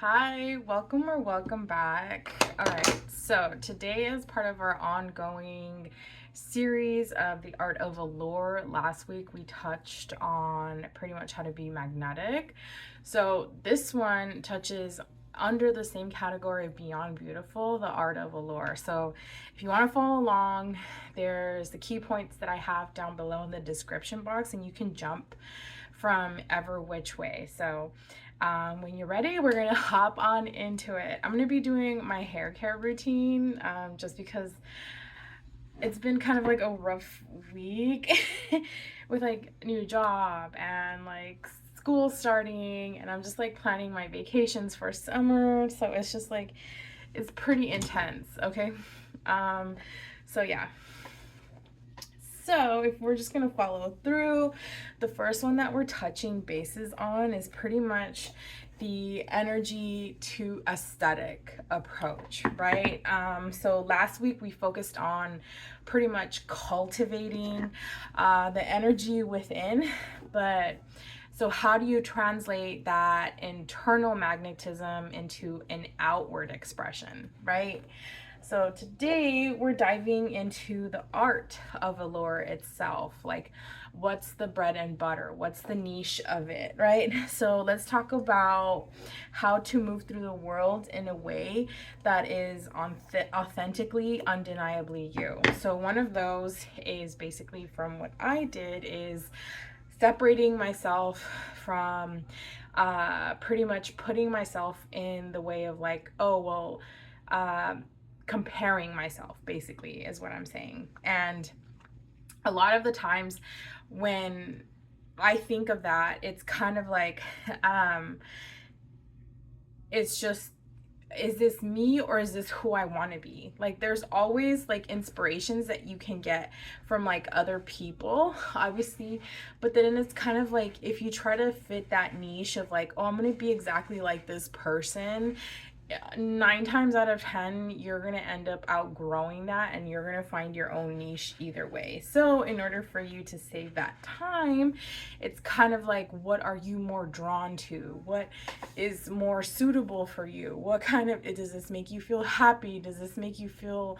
Hi, welcome or welcome back. All right, so today is part of our ongoing series of the Art of Allure. Last week we touched on pretty much how to be magnetic. So this one touches under the same category of Beyond Beautiful, the Art of Allure. So if you want to follow along, there's the key points that I have down below in the description box, and you can jump from ever which way. So when you're ready, we're gonna hop on into it. I'm gonna be doing my hair care routine just because it's been kind of like a rough week with like new job and like school starting, and I'm just like planning my vacations for summer, so it's just like it's pretty intense. Okay. So yeah, so if we're just gonna follow through, the first one that we're touching bases on is pretty much the energy to aesthetic approach, right? So last week we focused on pretty much cultivating the energy within, but so how do you translate that internal magnetism into an outward expression, right? So today we're diving into the art of allure itself. Like, what's the bread and butter? What's the niche of it, right? So let's talk about how to move through the world in a way that is authentically, undeniably you. So one of those is basically from what I did is separating myself from pretty much putting myself in the way of like, oh, well, comparing myself basically is what I'm saying. And a lot of the times when I think of that, it's kind of like it's just, is this me or is this who I want to be? Like there's always like inspirations that you can get from like other people, obviously, but then it's kind of like if you try to fit that niche of like, oh, I'm going to be exactly like this person, 9 times out of 10 you're gonna end up outgrowing that and you're gonna find your own niche either way. So in order for you to save that time, it's kind of like, what are you more drawn to? What is more suitable for you? What kind of, does this make you feel happy? Does this make you feel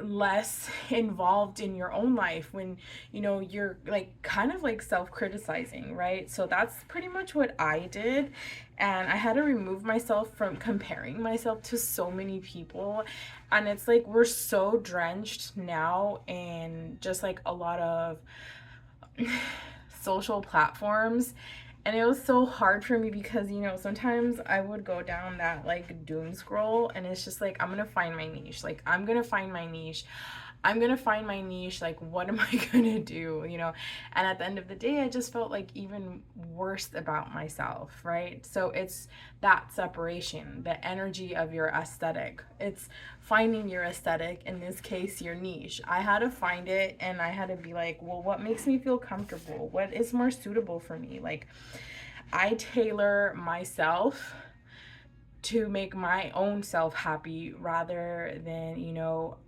less involved in your own life when you're like kind of like self-criticizing, right? So that's pretty much what I did, and I had to remove myself from comparing myself to so many people. And it's like we're so drenched now in just like a lot of social platforms, and it was so hard for me because sometimes I would go down that like doom scroll, and it's just like, I'm gonna find my niche, like I'm gonna find my niche, I'm gonna find my niche, like what am I gonna do, and at the end of the day I just felt like even worse about myself, right? So it's that separation, the energy of your aesthetic. It's finding your aesthetic, in this case your niche. I had to find it, and I had to be like, well, what makes me feel comfortable? What is more suitable for me? Like, I tailor myself to make my own self happy rather than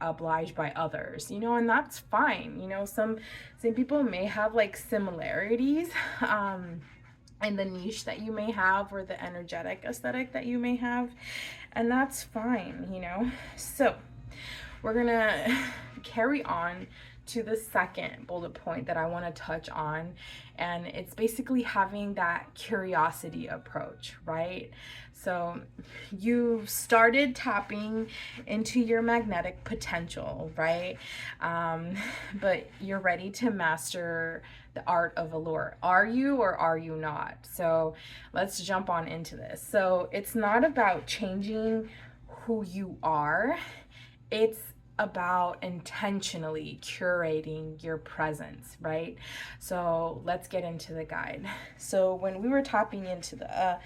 obliged by others, and that's fine. Some people may have like similarities in the niche that you may have, or the energetic aesthetic that you may have, and that's fine. So we're gonna carry on to the second bullet point that I want to touch on, and it's basically having that curiosity approach, right? So you've started tapping into your magnetic potential, right? But you're ready to master the art of allure. Are you, or are you not? So let's jump on into this. So it's not about changing who you are, it's about intentionally curating your presence, right? So let's get into the guide. So when we were tapping into the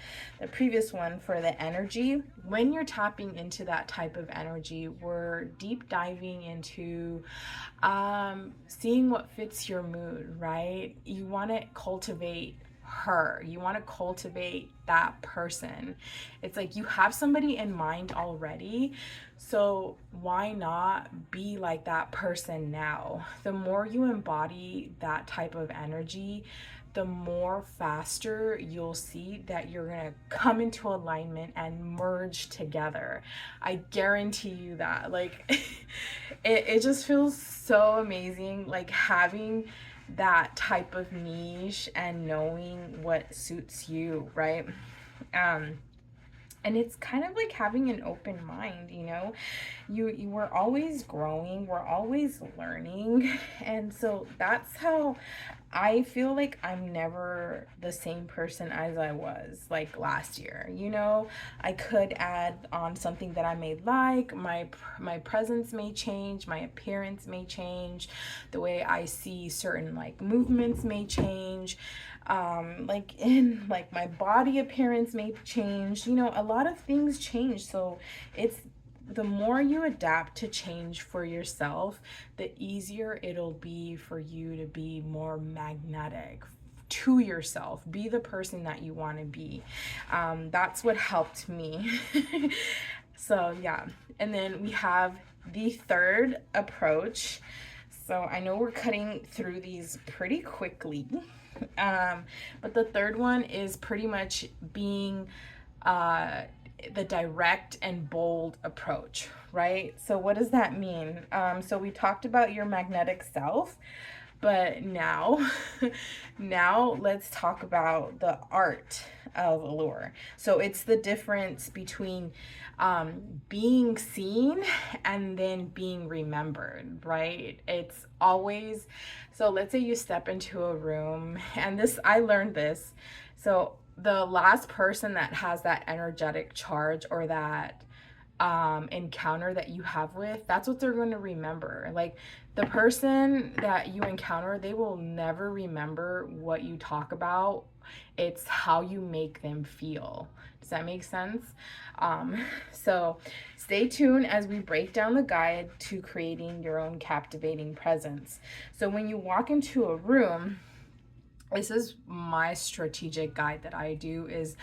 previous one for the energy, when you're tapping into that type of energy, we're deep diving into seeing what fits your mood, right? You want to cultivate her, you want to cultivate that person. It's like you have somebody in mind already, so why not be like that person now? The more you embody that type of energy, the more faster you'll see that you're gonna come into alignment and merge together. I guarantee you that. Like, it just feels so amazing, like having that type of niche and knowing what suits you, right? And it's kind of like having an open mind, you know. You were always growing, we're always learning, and so that's how I feel like I'm never the same person as I was like last year, you know. I could add on something that I may like, my presence may change, my appearance may change, the way I see certain like movements may change, like in like my body appearance may change, you know, a lot of things change. So it's the more you adapt to change for yourself, the easier it'll be for you to be more magnetic to yourself, be the person that you want to be. That's what helped me. So yeah, and then we have the third approach. So I know we're cutting through these pretty quickly. But the third one is pretty much being the direct and bold approach, right? So what does that mean? So we talked about your magnetic self, but now, now let's talk about the art of allure. So it's the difference between being seen and then being remembered, right? It's always, so let's say you step into a room, and this, I learned this. So the last person that has that energetic charge or that encounter that you have with, that's what they're going to remember. Like the person that you encounter, they will never remember what you talk about. It's how you make them feel. Does that make sense? So stay tuned as we break down the guide to creating your own captivating presence. So when you walk into a room, this is my strategic guide that I do, is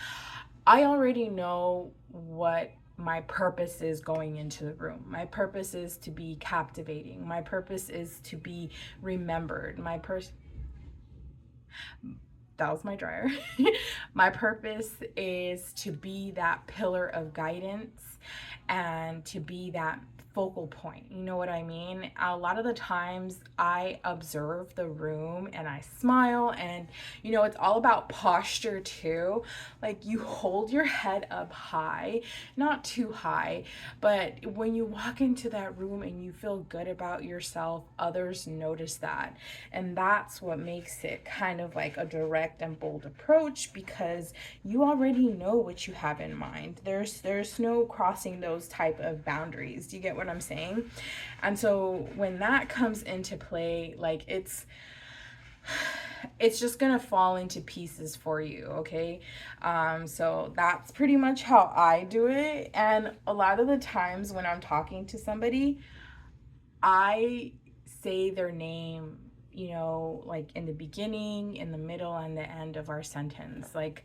I already know what my purpose is going into the room. My purpose is to be captivating. My purpose is to be remembered. That was my dryer. My purpose is to be that pillar of guidance and to be that focal point. You know what I mean? A lot of the times I observe the room and I smile, and you know, it's all about posture too. Like you hold your head up high, not too high, but when you walk into that room and you feel good about yourself, others notice that. And that's what makes it kind of like a direct and bold approach, because you already know what you have in mind. There's no crossing those type of boundaries. Do you get what I'm saying? And so when that comes into play, like it's just gonna fall into pieces for you, okay? So that's pretty much how I do it. And a lot of the times when I'm talking to somebody, I say their name, you know, like in the beginning, in the middle, and the end of our sentence. Like,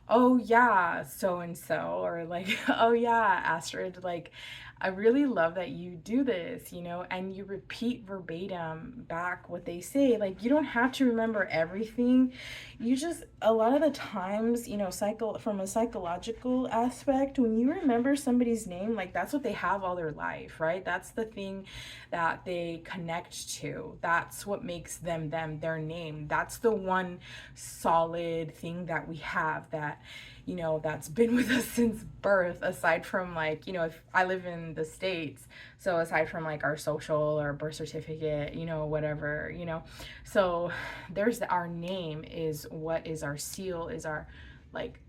oh yeah, so and so, or like, oh yeah, Astrid, like, I really love that you do this, you know, and you repeat verbatim back what they say. Like, you don't have to remember everything. You just, a lot of the times, you know, from a psychological aspect, when you remember somebody's name, like that's what they have all their life, right? That's the thing that they connect to. That's what makes them their name. That's the one solid thing that we have that, you know, that's been with us since birth, aside from like, you know, if I live in the States, so aside from like our social or birth certificate, you know, whatever, you know, so there's our name is what is our seal, is our like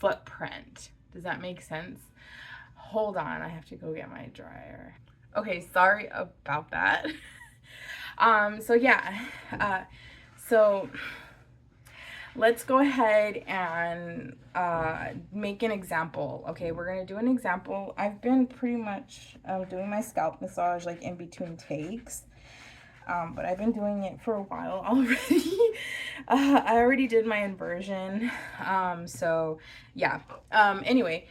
footprint. Does that make sense? Hold on, I have to go get my dryer. Okay, sorry about that. So yeah, so let's go ahead and make an example. Okay, we're gonna do an example. I've been pretty much doing my scalp massage like in between takes, but I've been doing it for a while already. I already did my inversion, so yeah. Anyway,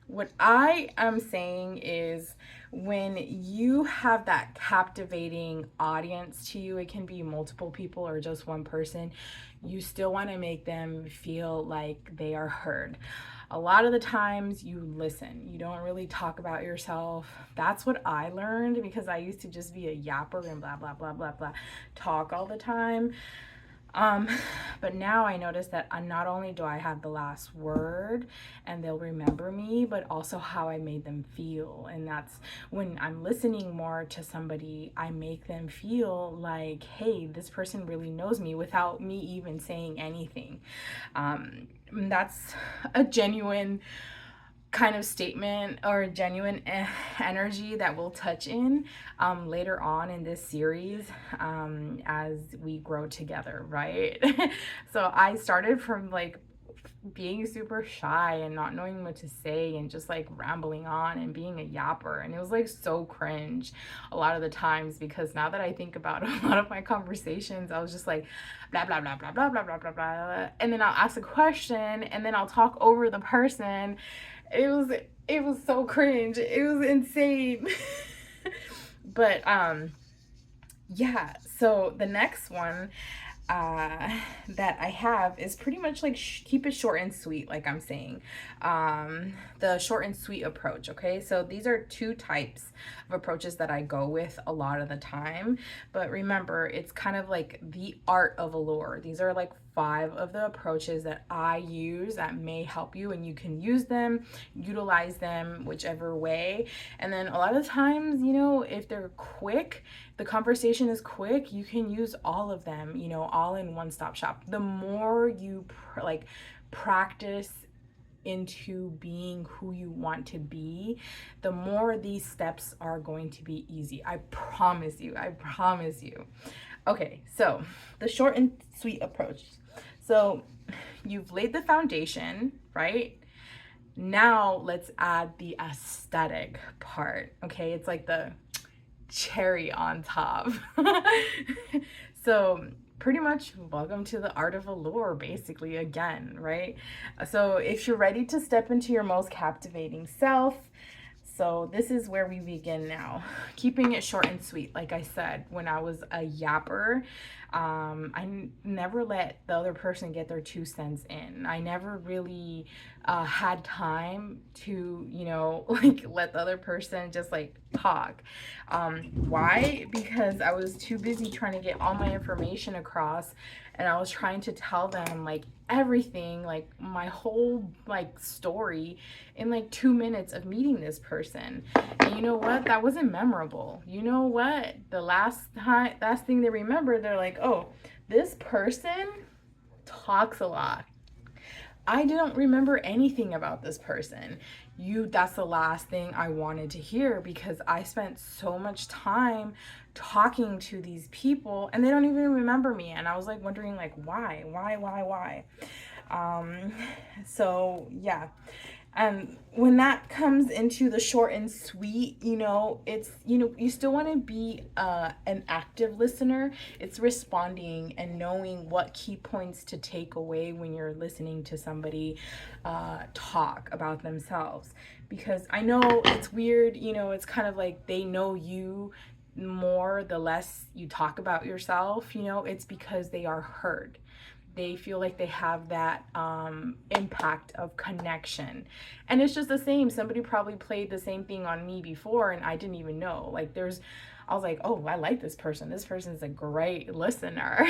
What I am saying is, when you have that captivating audience to you, it can be multiple people or just one person, you still want to make them feel like they are heard. A lot of the times you listen, you don't really talk about yourself. That's what I learned, because I used to just be a yapper and blah, blah, blah, blah, blah, talk all the time. Um, but now I notice that not only do I have the last word and they'll remember me, but also how I made them feel. And that's when I'm listening more to somebody, I make them feel like, hey, this person really knows me without me even saying anything. That's a genuine kind of statement or genuine energy that we'll touch in later on in this series as we grow together, right? So I started from like being super shy and not knowing what to say and just like rambling on and being a yapper, and it was like so cringe a lot of the times, because now that I think about a lot of my conversations, I was just like blah blah blah blah blah blah blah blah blah, and then I'll ask a question and then I'll talk over the person. It was so cringe. It was insane. But yeah, so the next one that I have is pretty much like keep it short and sweet, like I'm saying. The short and sweet approach, okay? So these are two types of approaches that I go with a lot of the time. But remember, it's kind of like the art of allure. These are like 5 of the approaches that I use that may help you, and you can use them, utilize them whichever way. And then a lot of times, you know, if they're quick, the conversation is quick, you can use all of them, you know, all in one stop shop. The more you practice into being who you want to be, the more these steps are going to be easy. I promise you. I promise you. Okay, so the short and sweet approach. So you've laid the foundation, right? Now let's add the aesthetic part. Okay, it's like the cherry on top. So pretty much welcome to the art of allure, basically, again, right? So if you're ready to step into your most captivating self, so this is where we begin now. Keeping it short and sweet. Like I said, when I was a yapper, I never let the other person get their 2 cents in. I never really had time to, you know, like let the other person just like talk. Why? Because I was too busy trying to get all my information across, and I was trying to tell them like everything, like my whole like story in like 2 minutes of meeting this person. And you know what? That wasn't memorable. You know what? The last thing they remember, they're like, oh, this person talks a lot. I didn't remember anything about this person. That's the last thing I wanted to hear, because I spent so much time talking to these people and they don't even remember me. And I was like wondering like, why? So yeah. And when that comes into the short and sweet, you know, it's, you know, you still want to be an active listener. It's responding and knowing what key points to take away when you're listening to somebody talk about themselves. Because I know it's weird, you know, it's kind of like they know you more the less you talk about yourself, you know, it's because they are heard. They feel like they have that impact of connection. And it's just the same. Somebody probably played the same thing on me before and I didn't even know. Like I was like, oh, I like this person. This person's a great listener.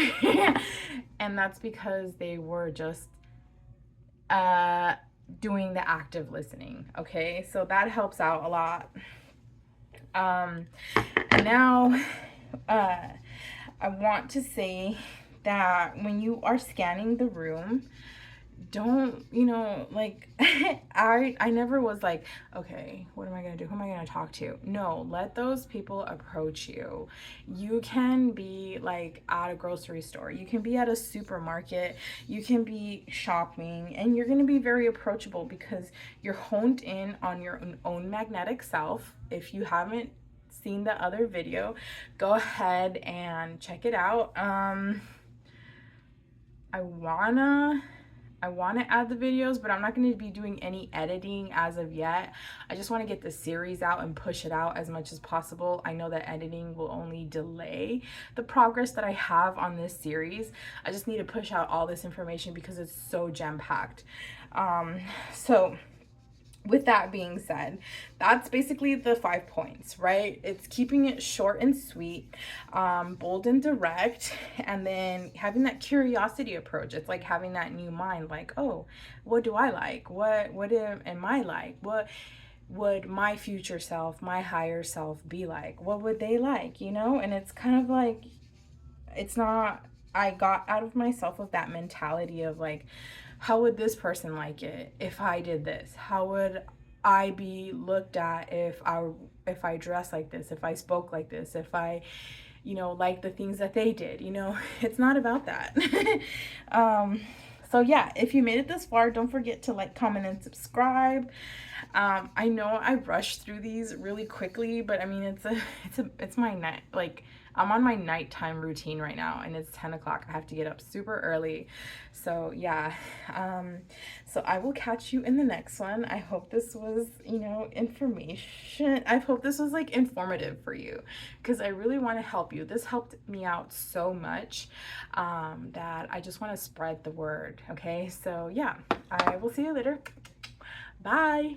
And that's because they were just doing the active listening. Okay, so that helps out a lot. Now, I want to say that when you are scanning the room, don't, you know, like I never was like, okay, what am I gonna do? Who am I gonna talk to? No, let those people approach you. You can be like at a grocery store, you can be at a supermarket, you can be shopping, and you're gonna be very approachable because you're honed in on your own magnetic self. If you haven't seen the other video, go ahead and check it out. I wanna I want to add the videos, but I'm not going to be doing any editing as of yet. I just want to get the series out and push it out as much as possible. I know that editing will only delay the progress that I have on this series. I just need to push out all this information because it's so jam-packed. So with that being said, that's basically the 5 points, right? It's keeping it short and sweet, bold and direct, and then having that curiosity approach. It's like having that new mind, like, oh, what do I like? What am I like? What would my future self, my higher self be like? What would they like, you know? And it's kind of like, it's not, I got out of myself with that mentality of like, how would this person like it if I did this? How would I be looked at if I dress like this, if I spoke like this, if I, you know, like the things that they did, you know? It's not about that. So yeah, if you made it this far, don't forget to like, comment, and subscribe. I know I rushed through these really quickly, but I mean, it's my night, like, I'm on my nighttime routine right now, and it's 10 o'clock. I have to get up super early. So yeah, so I will catch you in the next one. I hope this was, you know, information. I hope this was like informative for you, because I really want to help you. This helped me out so much, that I just want to spread the word. Okay, so yeah, I will see you later. Bye.